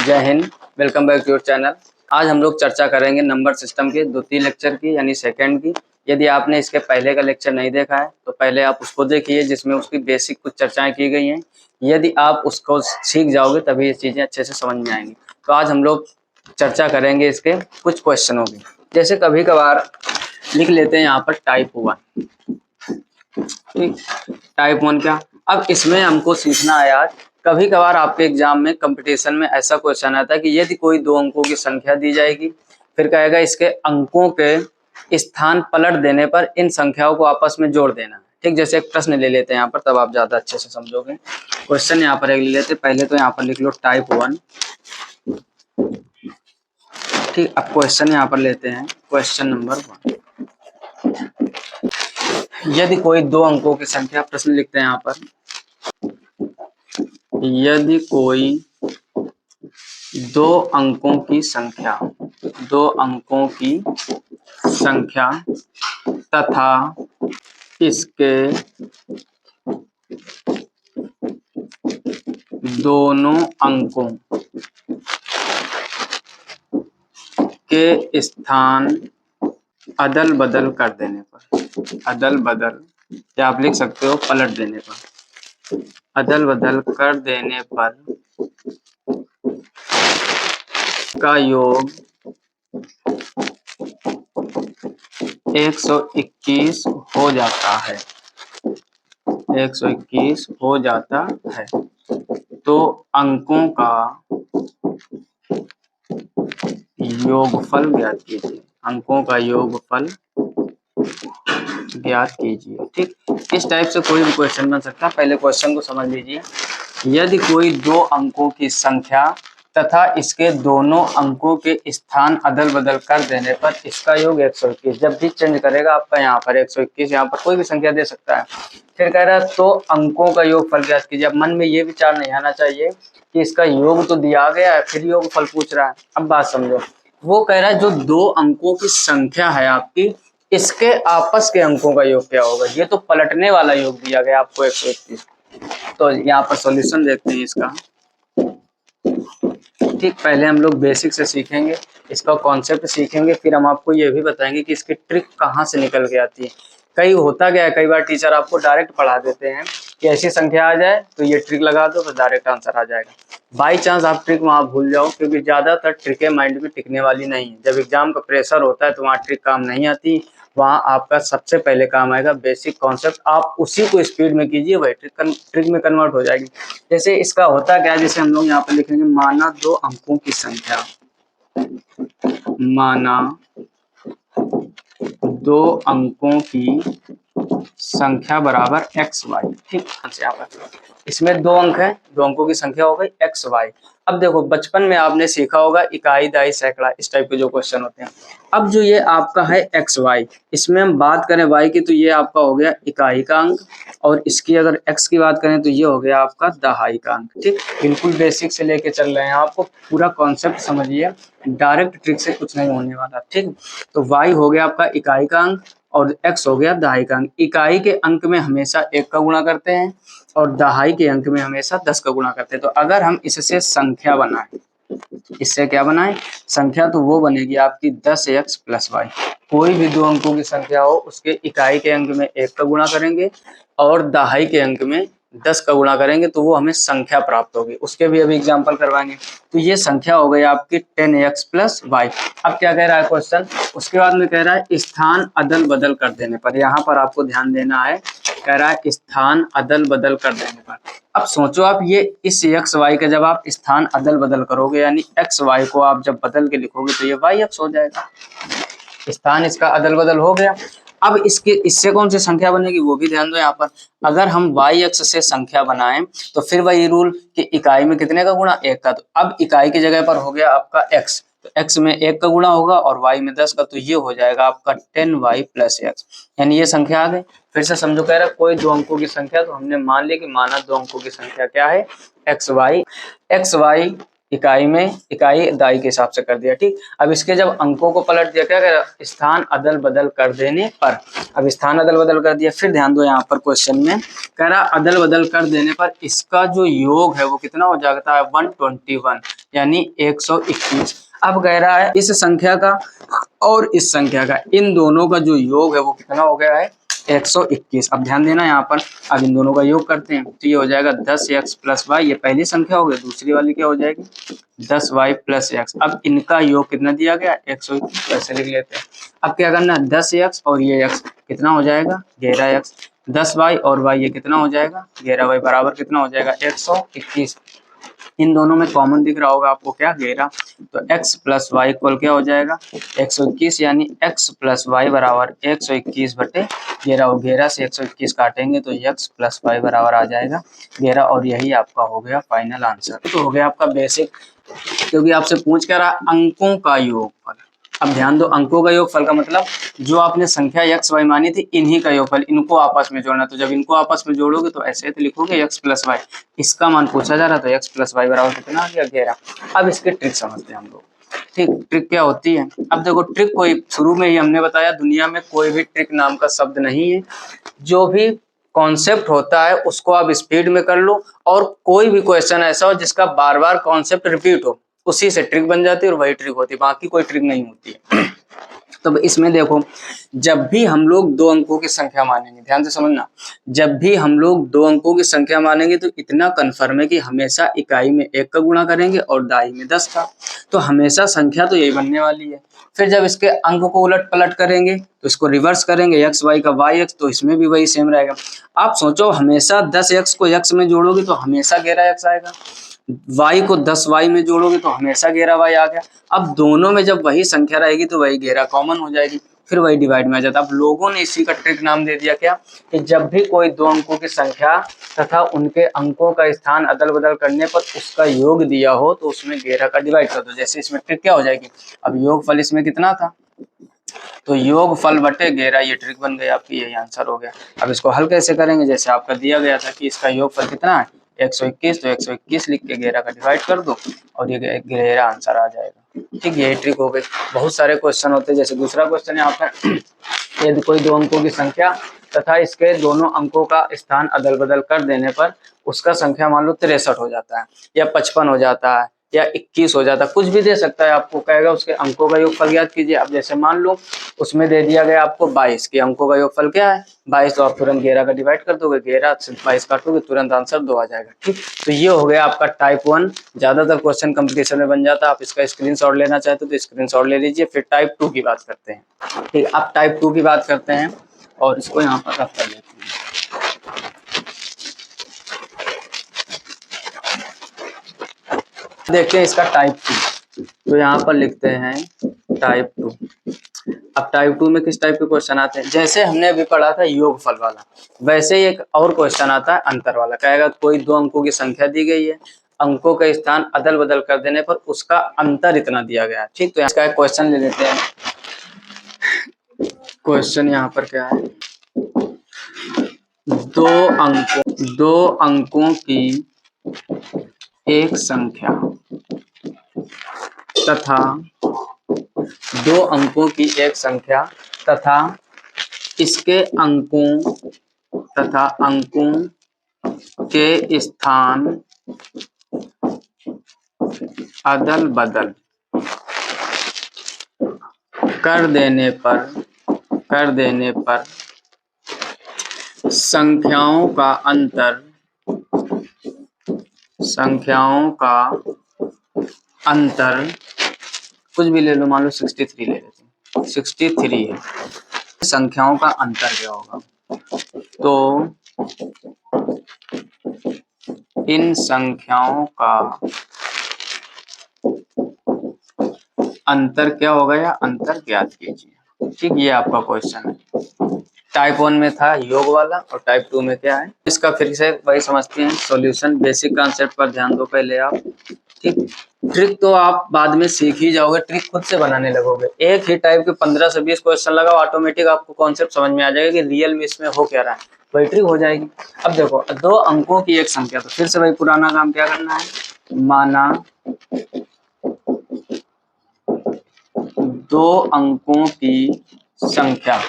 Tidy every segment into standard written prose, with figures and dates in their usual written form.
जय Hind, welcome back to your channel. आज हम लोग चर्चा करेंगे नंबर सिस्टम के द्वितीय लेक्चर की यानी सेकंड की। यदि आपने इसके पहले का लेक्चर नहीं देखा है तो पहले आप उसको देखिए, जिसमें उसकी बेसिक कुछ चर्चाएं की गई हैं। यदि आप उसको सीख जाओगे तभी ये चीज़ें अच्छे से समझ में आएंगी। तो आज हम लोग चर्चा करेंगे इसके कुछ क्वेश्चनों की। जैसे कभी कभार लिख लेते हैं यहाँ पर टाइप 1। ठीक, टाइप 1 क्या? अब इसमें हमको सीखना है आज। कभी कभार आपके एग्जाम में कंपटीशन में ऐसा क्वेश्चन आता है कि यदि कोई दो अंकों की संख्या दी जाएगी, फिर कहेगा इसके अंकों के स्थान पलट देने पर इन संख्याओं को आपस में जोड़ देना है। ठीक, जैसे एक प्रश्न ले लेते हैं यहाँ पर, तब आप ज्यादा अच्छे से समझोगे। क्वेश्चन यहाँ पर एक ले लेते हैं। पहले तो यहाँ पर लिख लो टाइप 1। ठीक, अब क्वेश्चन यहाँ पर लेते हैं, क्वेश्चन नंबर 1। यदि कोई दो अंकों की संख्या, प्रश्न लिखते हैं यहाँ पर, यदि कोई दो अंकों की संख्या तथा इसके दोनों अंकों के स्थान अदल बदल कर देने पर, अदल बदल या आप लिख सकते हो पलट देने पर, अदल बदल कर देने पर का योग 121 हो जाता है, 121 हो जाता है। तो अंकों का योगफल ज्ञात कीजिए, अंकों का योगफल ज्ञात कीजिए। ठीक, इस टाइप से कोई भी क्वेश्चन बन सकता है। पहले क्वेश्चन को समझ लीजिए। यदि कोई दो अंकों की संख्या तथा इसके दोनों अंकों के स्थान अदल बदल कर देने पर इसका योग 121, जब भी चेंज करेगा आपका यहाँ पर 121, यहाँ पर कोई भी संख्या दे सकता है। फिर कह रहा है तो अंकों का योग फल ज्ञात कीजिए। अब मन में ये विचार नहीं आना चाहिए कि इसका योग तो दिया गया है, फिर योग फल पूछ रहा है। अब बात समझो, वो कह रहा है जो दो अंकों की संख्या है आपकी, इसके आपस के अंकों का योग क्या होगा। ये तो पलटने वाला योग दिया गया आपको 121। तो यहाँ पर सॉल्यूशन देखते हैं इसका। ठीक, पहले हम लोग बेसिक से सीखेंगे, इसका कॉन्सेप्ट सीखेंगे, फिर हम आपको ये भी बताएंगे कि इसकी ट्रिक कहाँ से निकल के आती है। कई होता क्या है, कई बार टीचर आपको डायरेक्ट पढ़ा देते हैं कि ऐसी संख्या आ जाए तो ये ट्रिक लगा दो तो डायरेक्ट आंसर आ जाएगा। बाई चांस आप ट्रिक वहाँ भूल जाओ, क्योंकि ज्यादातर ट्रिकें माइंड में टिकने वाली नहीं है। जब एग्जाम का प्रेशर होता है तो वहाँ ट्रिक काम नहीं आती। वहाँ आपका सबसे पहले काम आएगा बेसिक कॉन्सेप्ट, आप उसी को स्पीड में कीजिए, वही ट्रिक में कन्वर्ट हो जाएगी। जैसे इसका होता क्या है, जैसे हम लोग यहाँ पर लिखेंगे माना दो अंकों की संख्या, माना दो अंकों की संख्या बराबर एक्स वाई। ठीक, यहाँ पर इसमें दो अंक है, दो अंकों की संख्या हो गई एक्स वाई। अब देखो बचपन में आपने सीखा होगा इकाई दहाई सैकड़ा, इस टाइप के जो क्वेश्चन होते हैं। अब जो ये आपका है एक्स वाई, इसमें हम बात करें वाई की तो ये आपका हो गया इकाई का अंक, और इसकी अगर एक्स की बात करें तो ये हो गया आपका दहाई का अंक। ठीक, बिल्कुल बेसिक से लेके चल रहे हैं, आपको पूरा कॉन्सेप्ट समझिए, डायरेक्ट ट्रिक से कुछ नहीं होने वाला। ठीक, तो वाई हो गया आपका इकाई का अंक और एक्स हो गया दहाई का अंक। इकाई के अंक में हमेशा 1 का गुणा करते हैं और दहाई के अंक में हमेशा 10 का गुणा करते हैं। तो अगर हम इससे संख्या बनाएं, इससे क्या बनाएं संख्या, तो वो बनेगी आपकी 10x प्लस वाई। कोई भी दो अंकों की संख्या हो उसके इकाई के अंक में 1 का गुणा करेंगे और दहाई के अंक में 10 का गुणा करेंगे तो वो हमें संख्या प्राप्त होगी। उसके भी अभी एग्जाम्पल करवाएंगे। तो ये संख्या हो गई आपकी 10x प्लस वाई। अब क्या कह रहा है क्वेश्चन, उसके बाद में कह रहा है स्थान अदल बदल कर देने पर। यहाँ पर आपको ध्यान देना है, कह रहा है स्थान अदल बदल कर देने पर। अब सोचो आप ये इस एक्स वाई का जब आप स्थान अदल बदल करोगे, यानी एक्स वाई को आप जब बदल के लिखोगे तो ये वाई एक्स हो जाएगा, स्थान इसका अदल बदल हो गया। अब इससे कौन सी संख्या बनेगी वो भी ध्यान दो। यहाँ पर अगर हम वाई एक्स से संख्या बनाएं तो फिर वही रूल कि इकाई में कितने का गुणा 1 का। तो अब इकाई की जगह पर हो गया आपका एक्स, तो एक्स में 1 का गुणा होगा और वाई में 10 का, तो ये हो जाएगा आपका 10y प्लस एक्स, यानी ये संख्या आ गई। फिर से समझो, कह रहा है कोई दो अंकों की संख्या, तो हमने मान लिया कि माना दो अंकों की संख्या क्या है एक्स वाई। इकाई में इकाई दाई के हिसाब से कर दिया। ठीक, अब इसके जब अंकों को पलट दिया, क्या कह रहा, स्थान अदल बदल कर देने पर। अब स्थान अदल बदल कर दिया, फिर ध्यान दो यहाँ पर क्वेश्चन में कह रहा अदल बदल कर देने पर इसका जो योग है वो कितना हो जाता है 121 यानी 121। अब कह रहा है इस संख्या का और इस संख्या का, इन दोनों का जो योग है वो कितना हो गया है 121। अब ध्यान देना यहाँ पर, अब इन दोनों का योग करते हैं तो ये हो जाएगा 10x प्लस वाई, ये पहली संख्या हो गई, दूसरी वाली क्या हो जाएगी 10y प्लस एक्स। अब इनका योग कितना दिया गया 121, ऐसे लिख लेते हैं। अब क्या करना है 10x और ये x कितना हो जाएगा 11x, 10y और y ये कितना हो जाएगा 11y बराबर कितना हो जाएगा 121। इन दोनों में कॉमन दिख रहा होगा आपको क्या 11, तो x प्लस वाई इक्वल क्या हो जाएगा 121 यानी x प्लस वाई बराबर 121 बटे 11, और 11 से 121 काटेंगे तो x प्लस वाई बराबर आ जाएगा 11, और यही आपका हो गया फाइनल आंसर। तो हो गया आपका बेसिक, क्योंकि आपसे पूछ क्या रहा अंकों का योगफल। अब ध्यान दो, अंकों का योगफल का मतलब जो आपने संख्या x y मानी थी इन्हीं का योगफल, इनको आपस में जोड़ना। तो जब इनको आपस में जोड़ोगे तो ऐसे तो लिखोगे x प्लस वाई, इसका मान पूछा जा रहा तो x प्लस वाई बराबर कितना आ गया 11। अब इसके ट्रिक समझते हैं हम लोग। ठीक, ट्रिक क्या होती है, अब देखो ट्रिक कोई, शुरू में ही हमने बताया दुनिया में कोई भी ट्रिक नाम का शब्द नहीं है। जो भी कॉन्सेप्ट होता है उसको आप स्पीड में कर लो, और कोई भी क्वेश्चन ऐसा हो जिसका बार बार कॉन्सेप्ट रिपीट हो, उसी से ट्रिक बन जाती है और वही ट्रिक होती है, बाकी कोई ट्रिक नहीं होती है। तो इसमें देखो, जब भी हम लोग दो अंकों की संख्या मानेंगे, ध्यान से समझना, जब भी हम लोग दो अंकों की संख्या मानेंगे तो इतना कन्फर्म है कि हमेशा इकाई में 1 का गुणा करेंगे और दाई में 10 का, तो हमेशा संख्या तो यही बनने वाली है। फिर जब इसके अंक को उलट पलट करेंगे तो इसको रिवर्स करेंगे, एक्स वाई का वाई एक्स, तो इसमें भी वही सेम रहेगा। आप सोचो, हमेशा 10x को x में जोड़ोगे तो हमेशा 11x आएगा, y को 10y में जोड़ोगे तो हमेशा 11y आ गया। अब दोनों में जब वही संख्या रहेगी तो वही 11 कॉमन हो जाएगी, फिर वही डिवाइड में आ जाता है। अब लोगों ने इसी का ट्रिक नाम दे दिया क्या, कि जब भी कोई दो अंकों की संख्या तथा उनके अंकों का स्थान अदल बदल करने पर उसका योग दिया हो तो उसमें 11 का डिवाइड कर दो। जैसे इसमें ट्रिक क्या हो जाएगी, अब योगफल इसमें कितना था तो योग फल बटे 11, ये ट्रिक बन गई आपकी, यही आंसर हो गया। अब इसको हल कैसे करेंगे, जैसे आपका दिया गया था कि इसका योग फल कितना है 121, तो 121 लिख के 11 का डिवाइड कर दो और ये 11 आंसर आ जाएगा। ठीक, यही ट्रिक हो गई। बहुत सारे क्वेश्चन होते हैं, जैसे दूसरा क्वेश्चन यहाँ पर, यदि कोई दो अंकों की संख्या तथा इसके दोनों अंकों का स्थान अदल बदल कर देने पर उसका संख्या मान लो 63 हो जाता है या 55 हो जाता है या 21 हो जाता है, कुछ भी दे सकता है आपको, कहेगा उसके अंकों का योगफल ज्ञात कीजिए। अब जैसे मान लो उसमें दे दिया गया आपको 22 के अंकों का योगफल क्या है 22, तो आप तुरंत 11 का डिवाइड कर दोगे, 11 से 22 काटोगे तुरंत आंसर 2 आ जाएगा। ठीक, तो ये हो गया आपका टाइप 1। ज्यादातर क्वेश्चन कंपटीशन में बन जाता है, आप इसका स्क्रीनशॉट लेना चाहते हो तो स्क्रीनशॉट ले लीजिए। फिर टाइप 2 की बात करते हैं। ठीक, अब टाइप 2 की बात करते हैं और इसको यहाँ पर रख कर लेते हैं। देखते हैं इसका टाइप 2, तो यहाँ पर लिखते हैं टाइप 2। अब टाइप 2 में किस टाइप के क्वेश्चन आते हैं, जैसे हमने अभी पढ़ा था योगफल वाला, वैसे ही एक और क्वेश्चन आता है अंतर वाला। कहेगा कोई दो अंकों की संख्या दी गई है, अंकों का स्थान अदल बदल कर देने पर उसका अंतर इतना दिया गया है। ठीक, तो इसका एक क्वेश्चन ले लेते हैं। क्वेश्चन यहाँ पर क्या है, दो अंकों की एक संख्या तथा दो अंकों की एक संख्या तथा इसके अंकों तथा अंकों के स्थान अदल बदल कर देने पर संख्याओं का अंतर कुछ भी ले लो, मान लो 63 ले लेते हैं, 63 है। संख्याओं का अंतर क्या होगा, तो इन संख्याओं का अंतर क्या होगा या अंतर ज्ञात कीजिए। ठीक, ये आपका क्वेश्चन है। टाइप 1 में था योग वाला और टाइप 2 में क्या है, इसका फिर से वही समझते हैं सॉल्यूशन। बेसिक कॉन्सेप्ट पर ध्यान दो पहले आप। ठीक, ट्रिक तो आप बाद में सीख ही जाओगे, ट्रिक खुद से बनाने लगोगे। एक ही टाइप के 15 से 20 क्वेश्चन लगाओ, ऑटोमेटिक आपको कॉन्सेप्ट समझ में आ जाएगा कि रियल में इसमें हो क्या रहा है, वही ट्रिक हो जाएगी। अब देखो, दो अंकों की एक संख्या, तो फिर से वही पुराना काम क्या करना है, माना 2 अंकों की संख्या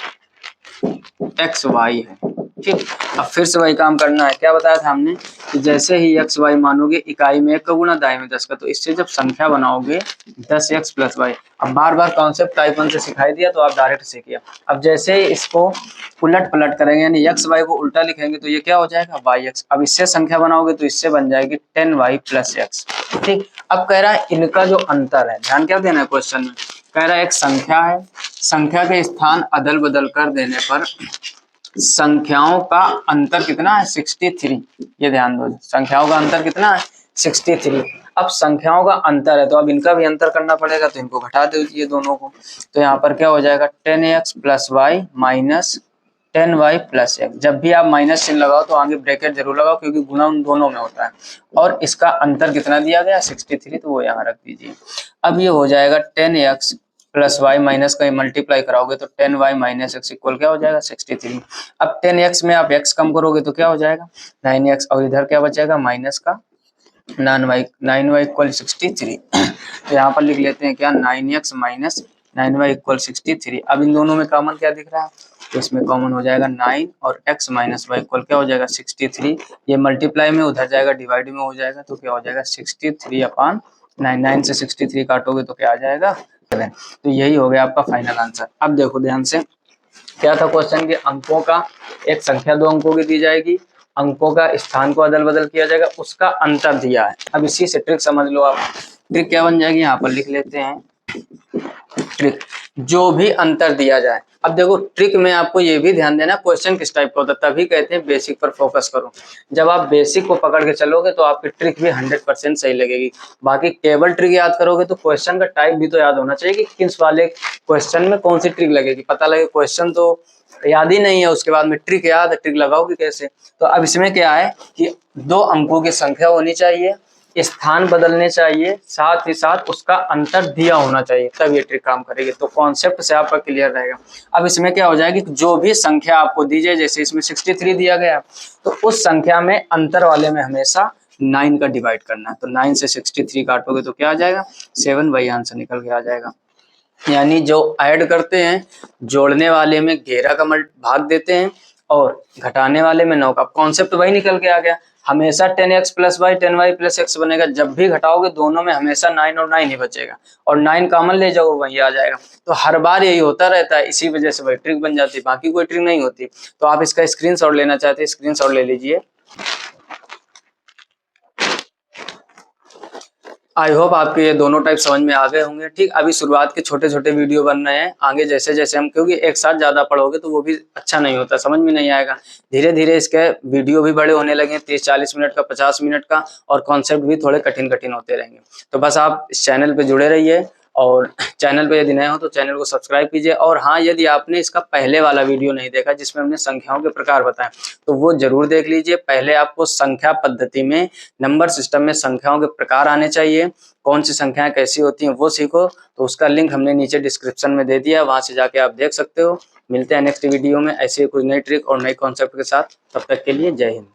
एक्स वाई है। ठीक, अब फिर से वही काम करना है। क्या बताया था हमने कि जैसे ही एक्स वाई मानोगे इकाई में 1 का गुणा दाई में 10 का, तो इससे जब संख्या बनाओगे 10x प्लस वाई। अब बार बार कॉन्सेप्ट टाइप 1 से सिखाई दिया तो आप डायरेक्ट सीखिए। अब जैसे ही इसको उलट पलट करेंगे यानी एक्स वाई को उल्टा लिखेंगे तो ये क्या हो जाएगा वाई एक्स। अब इससे संख्या बनाओगे तो इससे बन जाएगी 10y प्लस एक्स। ठीक, अब कह रहा है इनका जो अंतर है, ध्यान क्या देना है क्वेश्चन में, कह रहा है एक संख्या है, संख्या के स्थान अदल बदल कर देने पर संख्याओं का अंतर कितना है 63। ये ध्यान दो, संख्याओं का अंतर कितना है 63। अब संख्याओं का अंतर है तो अब इनका भी अंतर करना पड़ेगा, तो इनको घटा दीजिए दोनों को। तो यहाँ पर क्या हो जाएगा 10x plus Y minus 10y plus X. जब भी आप माइनस चिन्ह लगाओ तो आगे ब्रैकेट जरूर लगाओ क्योंकि गुणा उन दोनों में होता है। और इसका अंतर कितना दिया गया 63, तो वो यहाँ रख दीजिए। अब ये हो जाएगा 10x प्लस वाई माइनस का मल्टीप्लाई कराओगे तो 10y माइनस एक्स इक्वल क्या हो जाएगा 63। अब 10x में आप x कम करोगे तो क्या हो जाएगा 9x, और इधर क्या बचेगा माइनस का 9y इक्वल 63। तो यहाँ पर लिख लेते हैं क्या 9x माइनस 9y इक्वल 63। अब इन दोनों में कॉमन क्या दिख रहा है, तो इसमें कॉमन हो जाएगा 9 और x माइनस वाई इक्वल क्या हो जाएगा 63। ये मल्टीप्लाई में उधर जाएगा डिवाइड में हो जाएगा तो क्या हो जाएगा 63/9। 9 से 63 काटोगे तो क्या आ जाएगा 7। तो यही हो गया आपका फाइनल आंसर। अब देखो ध्यान से, क्या था क्वेश्चन के अंकों का, एक संख्या 2 अंकों की दी जाएगी, अंकों का स्थान को अदल बदल किया जाएगा, उसका अंतर दिया है। अब इसी से ट्रिक समझ लो आप। ट्रिक क्या बन जाएगी, यहाँ पर लिख लेते हैं ट्रिक, जो भी अंतर दिया जाए। अब देखो ट्रिक में आपको ये भी ध्यान देना क्वेश्चन किस टाइप का होता है, तभी कहते हैं बेसिक पर फोकस करो। जब आप बेसिक को पकड़ के चलोगे तो आपकी ट्रिक भी 100% सही लगेगी। बाकी केवल ट्रिक याद करोगे तो क्वेश्चन का टाइप भी तो याद होना चाहिए कि किस वाले क्वेश्चन में कौन सी ट्रिक लगेगी। पता लगे क्वेश्चन तो याद ही नहीं है, उसके बाद में ट्रिक याद है, ट्रिक लगाओगे कैसे। तो अब इसमें क्या है कि 2 अंकों की संख्या होनी चाहिए, स्थान बदलने चाहिए, साथ ही साथ उसका अंतर दिया होना चाहिए, तब ये ट्रिक काम करेगी। तो कॉन्सेप्ट से आपका क्लियर रहेगा। अब इसमें क्या हो जाएगी, जो भी संख्या आपको दी जाए, जैसे इसमें 63 दिया गया तो उस संख्या में अंतर वाले में हमेशा 9 का डिवाइड करना है। तो 9 से 63 काटोगे तो क्या आ जाएगा 7, वही आंसर निकल के आ जाएगा। यानी जो ऐड करते हैं जोड़ने वाले में 11 का भाग देते हैं और घटाने वाले में 9 का। कॉन्सेप्ट वही निकल के आ गया, हमेशा 10x plus Y 10y plus x बनेगा। जब भी घटाओगे दोनों में हमेशा 9 और 9 ही बचेगा, और 9 कॉमन ले जाओ वही आ जाएगा। तो हर बार यही होता रहता है, इसी वजह से वही ट्रिक बन जाती है, बाकी कोई ट्रिक नहीं होती। तो आप इसका स्क्रीनशॉट लेना चाहते हैं, स्क्रीनशॉट ले लीजिए। आई होप आपके ये दोनों टाइप समझ में आ गए होंगे। ठीक, अभी शुरुआत के छोटे छोटे वीडियो बन रहे हैं, आगे जैसे जैसे हम, क्योंकि एक साथ ज्यादा पढ़ोगे तो वो भी अच्छा नहीं होता, समझ में नहीं आएगा। धीरे धीरे इसके वीडियो भी बड़े होने लगे, 30-40 मिनट का, 50 मिनट का, और कॉन्सेप्ट भी थोड़े कठिन कठिन होते रहेंगे। तो बस आप इस चैनल पे जुड़े रहिए, और चैनल पे यदि नए हो तो चैनल को सब्सक्राइब कीजिए। और हाँ, यदि आपने इसका पहले वाला वीडियो नहीं देखा जिसमें हमने संख्याओं के प्रकार बताए तो वो जरूर देख लीजिए। पहले आपको संख्या पद्धति में, नंबर सिस्टम में संख्याओं के प्रकार आने चाहिए, कौन सी संख्याएं कैसी होती हैं वो सीखो। तो उसका लिंक हमने नीचे डिस्क्रिप्शन में दे दिया, वहां से जाके आप देख सकते हो। मिलते हैं नेक्स्ट वीडियो में ऐसे कुछ नई ट्रिक और नई कॉन्सेप्ट के साथ, तब तक के लिए जय हिंद।